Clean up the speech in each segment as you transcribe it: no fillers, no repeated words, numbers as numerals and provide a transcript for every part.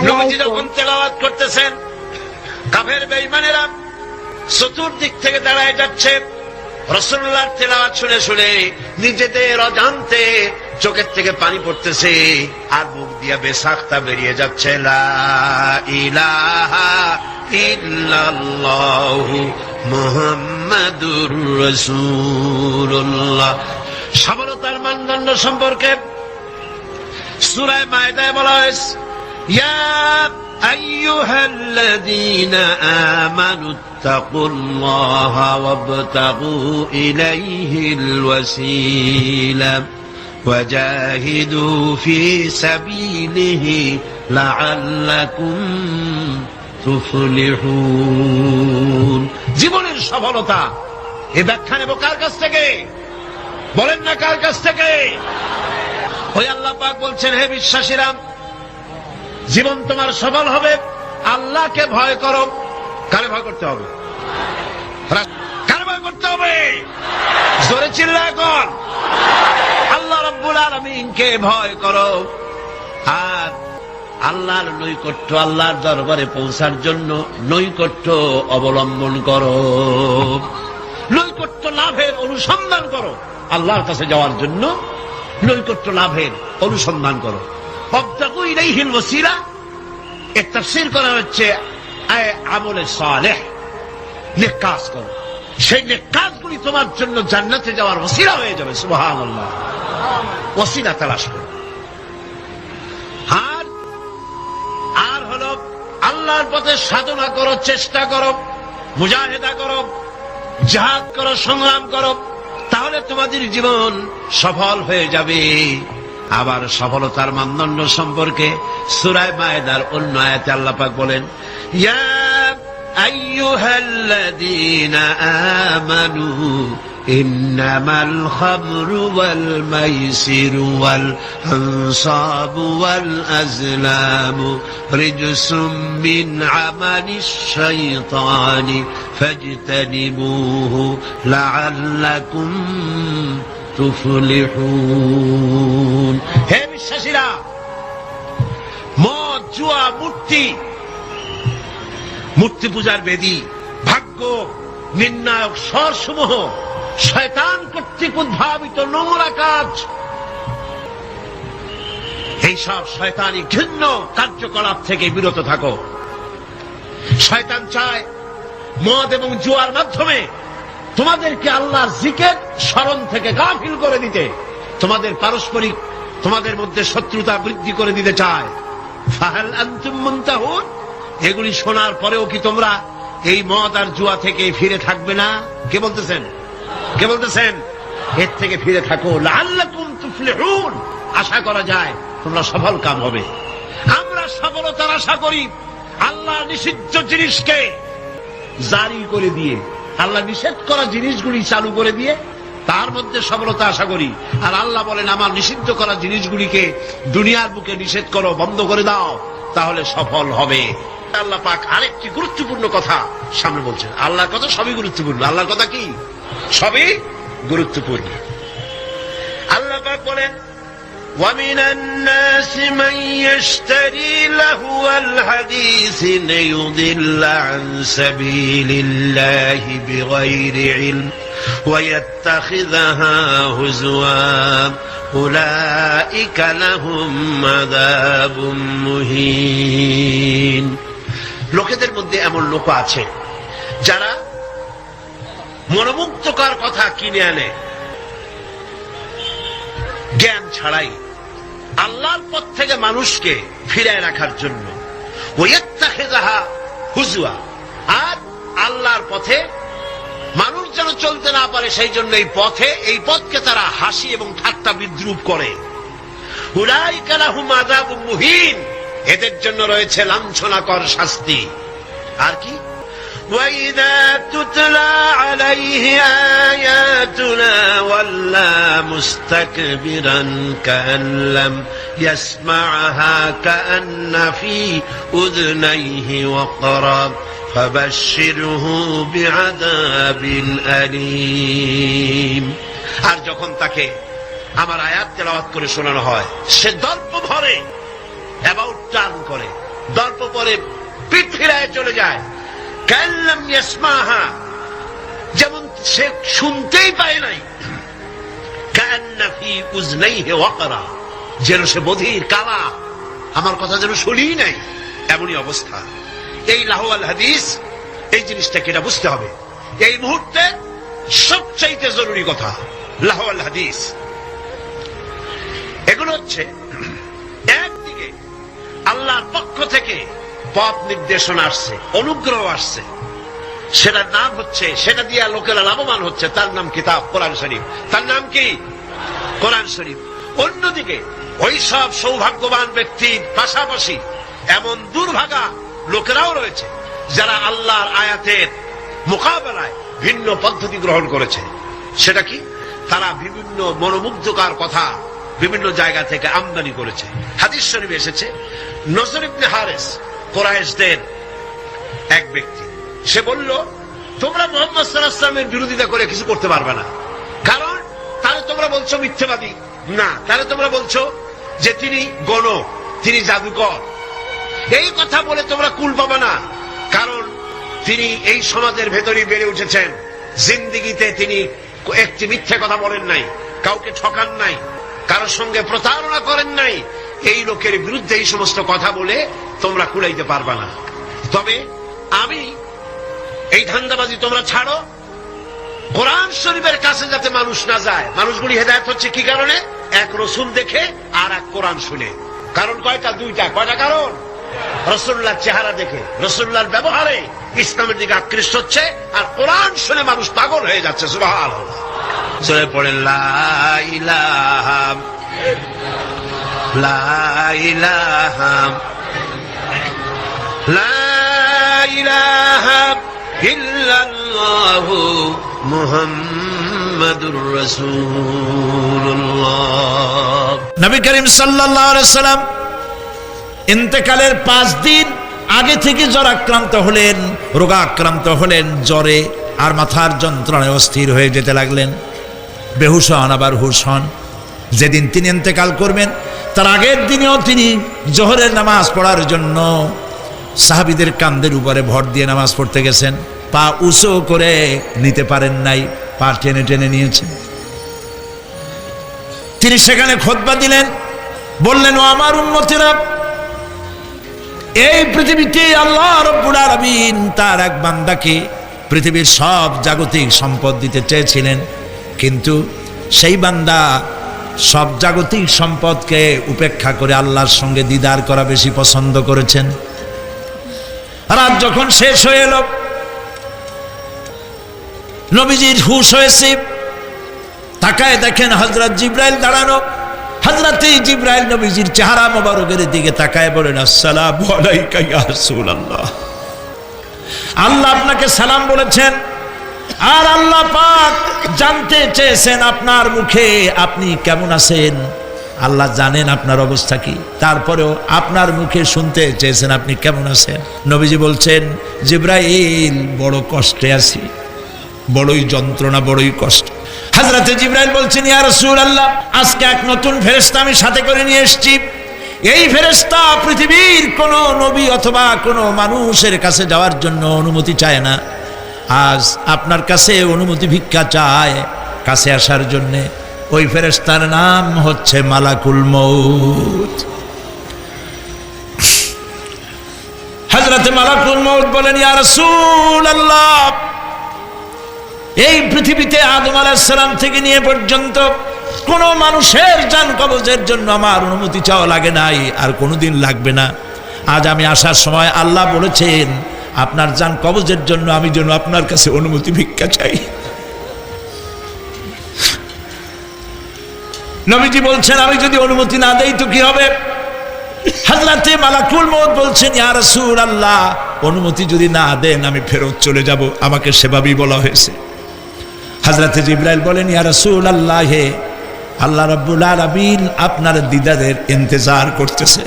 নবীজি যখন তেলাওয়াত করতেছেন, কাফের বেঈমানেরা চতুর্দিক থেকে দাঁড়ায় যাচ্ছে। রাসূলুল্লাহর তেলাওয়াত শুনে শুনে নিজেদের অজান্তে চোখের থেকে পানি পড়তেছে, আর মুখ দিয়া বেসাখতা বেরিয়ে যাচ্ছে, লা ইলাহা ইল্লাল্লাহু মুহাম্মাদুর রাসূলুল্লাহ। সফলতার মানদণ্ড সম্পর্কে সূরা মায়েদায় বলা হয়েছে, ইয়া আইয়ুহাল্লাযীনা আমানু ইত্তাকুল্লাহা ওয়াবতাগু ইলাইহিল ওয়াসিলা ওয়াজাহিদু ফি সাবিলিহি লাআল্লাকুম তুফলিহুন। জীবনের সফলতা এ ব্যাখ্যা নেব কার কাছ থেকে? বলেন না কার কাছ থেকে? ওই আল্লাহ পাক বলছেন, হে বিশ্বাসীরা, জীবন তোমার সফল হবে, আল্লাহকে ভয় করো। কারে ভয় করতে হবে? কারে ভয় করতে হবে? জোরে চিল্লা এখন। আল্লাহ রাব্বুল আলামিনকে ভয় করো, আর আল্লাহর নৈকট্য, আল্লাহর দরবারে পৌঁছার জন্য নৈকট্য অবলম্বন করো, নৈকট্য লাভের অনুসন্ধান করো। আল্লাহর কাছে যাওয়ার জন্য নৈকট্য লাভের অনুসন্ধান করো। ওয়াবতাগু ইলাইহিল ওয়াসিলা, এর তাফসীর করা হচ্ছে আমলে সালেহ, নেক কাজ করো। সেই নেক কাজগুলি তোমার জন্য জান্নাতে যাওয়ার ওসিলা হয়ে যাবে। সুবহানাল্লাহ। ওসিলা তালাশ করো। আর হলো আল্লাহর পথে সাধনা করো, চেষ্টা করো, মুজাহিদা করো, জিহাদ করো, সংগ্রাম করো, তাহলে তোমাদের জীবন সফল হয়ে যাবে। আবার সফলতার মানদণ্ড সম্পর্কে সূরা মায়েদার অন্য আয়াতে আল্লাহ পাক বলেন, ইয়া আইয়ুহাল্লাযীনা আমানু ইন্নামাল খামরু ওয়াল মাইসিরু ওয়াল আনসাবু ওয়াল আজলামু রিজসুম মিন আমালিশ শাইতানি ফাজতানিবুহু লাআল্লাকুম তুফলিহুন। হে বিশ্বাসীরা, মদ, জুয়া, মূর্তি পূজার বেদী, ভাগ্য নির্ণায়ক স্বরসমূহ শয়তান কর্তৃক উদ্ভাবিত নোংরা কাজ, এইসব শয়তানি ঘৃণ্য কার্যকলাপ থেকে বিরত থাকো। শয়তান চায় মদ এবং জুয়ার মাধ্যমে তোমাদেরকে আল্লাহর জিকির স্মরণ থেকে গাফিল করে দিতে, তোমাদের পারস্পরিক, তোমাদের মধ্যে শত্রুতা বৃদ্ধি করে দিতে চায়। ফাহাল আনতুম মুনতাহুন, এগুলি শোনার পরেও কি তোমরা এই মদ আর জুয়া থেকে ফিরে থাকবে না? কে বলতেছেন? কে বলতেছেন? এর থেকে ফিরে থাকো, লাআল্লাকুম তুফলিহুন, আশা করা যায় তোমরা সফল কাম হবে। আমরা সফলতার আশা করি আল্লাহ নিষিদ্ধ জিনিসকে জারি করে দিয়ে, আল্লাহ নিষেধ করা জিনিসগুলি চালু করে দিয়ে তার মধ্যে সফলতা আশা করি। আর আল্লাহ বলেন, আমার নিষিদ্ধ করা জিনিসগুলিকে দুনিয়ার বুকে নিষেধ করো, বন্ধ করে দাও, তাহলে সফল হবে। আল্লাহ পাক আরেকটি গুরুত্বপূর্ণ কথা সামনে বলছেন। আল্লাহর কথা সবই গুরুত্বপূর্ণ। আল্লাহর কথা কি? সবই গুরুত্বপূর্ণ। আল্লাহ পাক বলেন, وَمِنَ النَّاسِ مَن يَشْتَرِي لَهْوَ الْحَدِيثِ لِيُضِلَّ عَن سَبِيلِ اللَّهِ بِغَيْرِ عِلْمٍ وَيَتَّخِذَهَا هُزُوًا أُولَئِكَ لَهُمْ عَذَابٌ مُهِينٌ। লোকেদের মধ্যে এমন লোক আছে যারা মনোমুগ্ধকর কথা কিনে আনে জ্ঞান ছাড়াই, আল্লাহর পথ থেকে মানুষকে ফিরায় রাখার জন্য। ওয়াত্তাখিযাহা হুজুয়া, আর আল্লাহর পথে মানুষ যেন চলতে না পারে সেই জন্য এই পথকে তারা হাসি এবং ঠাট্টা বিদ্রুপ করে। উলাইকা লাহুম আযাবুম মুহিন, এদের জন্য রয়েছে লাঞ্ছনাকর শাস্তি। আর কি? وَإِذَا تُتْلَى عَلَيْهِ آيَاتُنَا وَلَّى مُسْتَكْبِرًا كَأَن لَّمْ يَسْمَعْهَا كَأَنَّ فِي أُذُنَيْهِ وَقْرًا فَبَشِّرْهُ بِعَذَابٍ أَلِيمٍ। আর যখন তাকে আমার আয়াত তেলাওয়াত করে শোনানো হয়, সে দর্প ভরে অ্যাবাউট টার্ন করে, দর্প পরে পিঠ ফিরায় চলে যায়। কাল্লাম ইয়াসমাহা, যেমন সে শুনতেই পায় নাই। কান্না ফি উযনাইহি ওয়াকরা, যেন সে বধির কালা, আমার কথা যেন শুনিই নাই, এমনই অবস্থা। এই লাহওয়াল হাদিস, এই জিনিসটাকে এটা বুঝতে হবে। এই মুহূর্তে সবচাইতে জরুরি কথা লাহওয়াল হাদিস। এগুলো হচ্ছে একদিকে আল্লাহর পক্ষ থেকে পথ নির্দেশনা আসছে, অনুগ্রহ আসছে, সেটার নাম হচ্ছে, সেটা দিয়ে লোকেরা লাভবান হচ্ছে, তার নাম কিতাব কোরআন শরীফ। তার নাম কি? কোরআন শরীফ। অন্যদিকে ওই সব সৌভাগ্যবান ব্যক্তির পাশাপাশি এমন দুর্ভাগা লোকেরাও রয়েছে যারা আল্লাহর আয়াতের মোকাবেলায় ভিন্ন পদ্ধতি গ্রহণ করেছে। সেটা কি? তারা বিভিন্ন মনোমুগ্ধকর কথা বিভিন্ন জায়গা থেকে আমদানি করেছে। হাদিস শরীফে এসেছে, নজর ইবনে হারেস, কুরাইশদের এক ব্যক্তি, সে বলল, তোমরা মুহাম্মদ সাল্লাল্লাহু আলাইহি ওয়াসাল্লামের বিরোধিতা করে কিছু করতে পারবে না, কারণ তাহলে তোমরা বলছো মিথ্যাবাদী, না তাহলে তোমরা বলছো যে তিনি গণক, তিনি জাদুকর। এই কথা বলে তোমরা কুল পাবে না, কারণ তিনি এই সমাজের ভেতরেই বেড়ে উঠেছেন, জিন্দেগিতে তিনি একটি মিথ্যে কথা বলেন নাই, কাউকে ঠকান নাই, কারোর সঙ্গে প্রতারণা করেন নাই। এই লোকের বিরুদ্ধে এই সমস্ত কথা বলে তোমরা কুলাইতে পারবে না। তবে আমি এই ধান্দাবাজি তোমরা ছাড়ো, কোরআন শরীফের কাছে যাতে মানুষ না যায়। মানুষগুলি হেদায়েত হচ্ছে কি কারণে? এক রসুল দেখে আর এক কোরআন শুনে। কারণ কয়টা? দুইটা। কয়টা কারণ? রাসূলুল্লাহর চেহারা দেখে, রাসূলুল্লাহর ব্যবহারে ইসলামের দিকে আকৃষ্ট হচ্ছে, আর কোরআন শুনে মানুষ পাগল হয়ে যাচ্ছে। সুবহানাল্লাহ। জোরে পড়েন লা ইলাহা লা ইলাহা লা ইলাহা ইল্লাল্লাহু মুহাম্মাদুর রাসূলুল্লাহ। নবী করিম সাল্লাল্লাহু আলাইহি সাল্লাম ইন্তেকালের 5 দিন আগে থেকে জ্বরাক্রান্ত হলেন, রোগাক্রান্ত হলেন, জ্বরে আর মাথার যন্ত্রণায় অস্থির হয়ে যেতে লাগলেন। বেহুশ হন, আবার হুশ হন। যেদিন তিনি ইন্তেকাল করবেন তার আগের দিনেও তিনি জোহরের নামাজ পড়ার জন্য সাহাবীদের কাঁধের উপরে ভর দিয়ে নামাজ পড়তে গেছেন। পা উঁচু করে নিতে পারেন নাই, পা টেনে টেনে নিয়েছেন। তিনি সেখানে খুতবা দিলেন, বললেন, ও আমার উম্মতেরা, এই পৃথিবীতে আল্লাহ রাব্বুল আলামিন তার এক বান্দাকে পৃথিবীর সব জাগতিক সম্পদ দিতে চেয়েছিলেন, কিন্তু সেই বান্দা সব জাগতিক সম্পদকে উপেক্ষা করে আল্লাহর সঙ্গে দিদার করা বেশি পছন্দ করেছেন। রাত যখন শেষ হয়ে এলো, নবীজির হুঁশ হয়েছে, তাকায় দেখেন হযরত জিবরাইল দাঁড়ানো। হযরত জিবরাইল নবীজির চেহারা মোবারকের দিকে তাকায় বলেন, আসসালামু আলাইকা ইয়া রাসূলুল্লাহ। আল্লাহ আপনাকে সালাম বলেছেন, আর আল্লাহ পাক জানতে চেয়েছেন আপনার মুখে আপনি কেমন আছেন। আল্লাহ জানেন আপনার অবস্থা কি, তারপরেও আপনার মুখে শুনতে চেয়েছেন আপনি কেমন আছেন। নবীজি বলছেন, জিবরাইল, বড় কষ্টে আছি, বড়ই যন্ত্রণা, বড়ই কষ্ট। হযরতে জিবরাইল বলছেন, ইয়া রাসূলুল্লাহ, আজকে এক নতুন ফেরেশতা আমি সাথে করে নিয়ে এসেছি। এই ফেরেশতা পৃথিবীর কোন নবী অথবা কোন মানুষের কাছে যাওয়ার জন্য অনুমতি চায় না, আজ আপনার কাছে অনুমতি ভিক্ষা চায় কাছে আসার জন্য। ওই ফেরেশতার নাম হচ্ছে মালাকুল মউত। হযরতে মালাকুল মউত বলেন, ইয়া রাসূলুল্লাহ, এই পৃথিবীতে আদম আলাইহিস সালাম থেকে নিয়ে পর্যন্ত কোন মানুষের জান কবজের জন্য আমার অনুমতি চাওয়া লাগে নাই, আর কোনোদিন লাগবে না। আজ আমি আসার সময় আল্লাহ বলেছেন আপনার জান কবজের জন্য আমি যেন আপনার কাছে অনুমতি ভিক্ষা চাই। নবীজি বলছেন, আমি যদি অনুমতি না দেই তো কি হবে? হযরতে মালাকুল মউত বলছেন, ইয়া রাসূলুল্লাহ, অনুমতি যদি না দেন আমি ফেরত চলে যাব, আমাকে সেভাবেই বলা হয়েছে। হযরতে জিবরাইল বলেন, ইয়া রাসূলুল্লাহ, হে আল্লাহ রাব্বুল আলামিন আপনার দিদারের ইন্তজার করতেছে।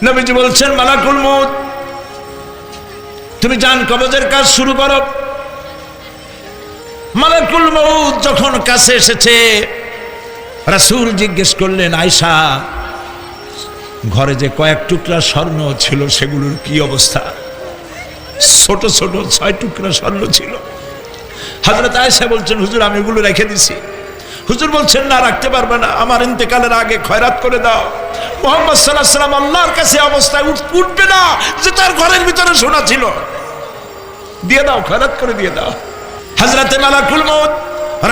নবীজি বলছেন, মালাকুল মউত, তুমি জান কবজের কাজ শুরু করো। মালাকুল মউত যখন কাছে এসেছে, রাসূল জিজ্ঞেস করলেন, আয়েশা, ঘরে যে কয়েক টুকরা স্বর্ণ ছিল সেগুলোর কি অবস্থা? ছোট ছোট 6 টুকরা স্বর্ণ ছিল। হযরত আয়েশা বলছেন, হুজুর আমি এগুলো রেখে দিছি। হুজুর বলছেন, না, রাখতে পারবে না, আমার ইন্তেকালের আগে খয়রাত করে দাও। মুহাম্মদ সাল্লাল্লাহু আলাইহি ওয়াসাল্লাম আল্লাহর কাছে অবস্থায় উঠবে না যে তার ঘরের ভিতরে সোনা ছিল, দিয়ে দাও, খয়রাত করে দিয়ে দাও। হযরতে মালাকুল মউত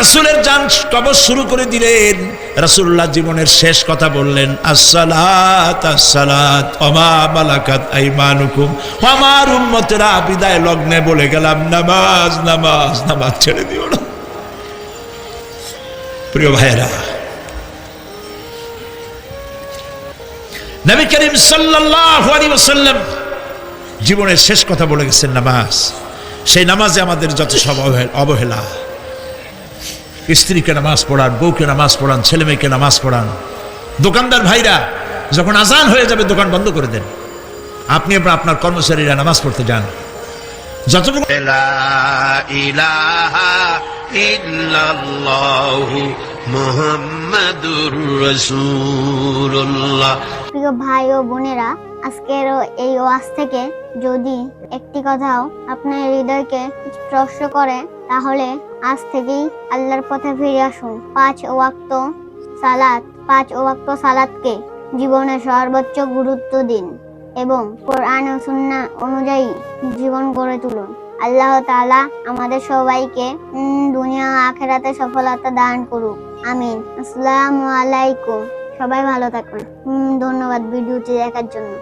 রাসূলের জান কবজ শুরু করে দিলেন। রাসূলুল্লাহ জীবনের শেষ কথা বললেন, আসসালাত আসসালাত ওমা মালাকাত আইমানুকুম। আমার উম্মতেরা বিদায় লগ্নে বলে গেলাম, নামাজ নামাজ নামাজ ছেড়ে দিও না। প্রিয় ভাইরা, নবী করিম সাল্লাল্লাহু আলাইহি ওয়াসাল্লাম জীবনের শেষ কথা বলে গেছেন নামাজ। সেই নামাজে আমাদের যত সব অবহেলা, স্ত্রীকে নামাজ পড়ান, বউকে নামাজ পড়ান, ছেলে মেয়েকে নামাজ পড়ান। দোকানদার ভাইরা যখন আজান হয়ে যাবে দোকান বন্ধ করে দেন, আপনি আপনার কর্মচারীরা নামাজ পড়তে যান। যতটুকু লা ইলাহা ইল্লাল্লাহু মুহাম্মাদুর রাসূলুল্লাহ। প্রিয় ভাই ও বোনেরা, আজকের এই ওয়াজ থেকে যদি একটি কথাও আপনার হৃদয়কে স্পর্শ করে, তাহলে আজ থেকেই আল্লাহর পথে ফিরে আসুন। 5 ওয়াক্ত সালাতকে জীবনে সর্বোচ্চ গুরুত্ব দিন এবং কোরআন ও সুন্নাহ অনুযায়ী জীবন গড়ে তুলুন। আল্লাহ তাআলা আমাদের সবাইকে দুনিয়া ও আখিরাতে সফলতা দান করুক, আমিন। আসসালামু আলাইকুম। সবাই ভালো থাকুন। ধন্যবাদ ভিডিওটি দেখার জন্য।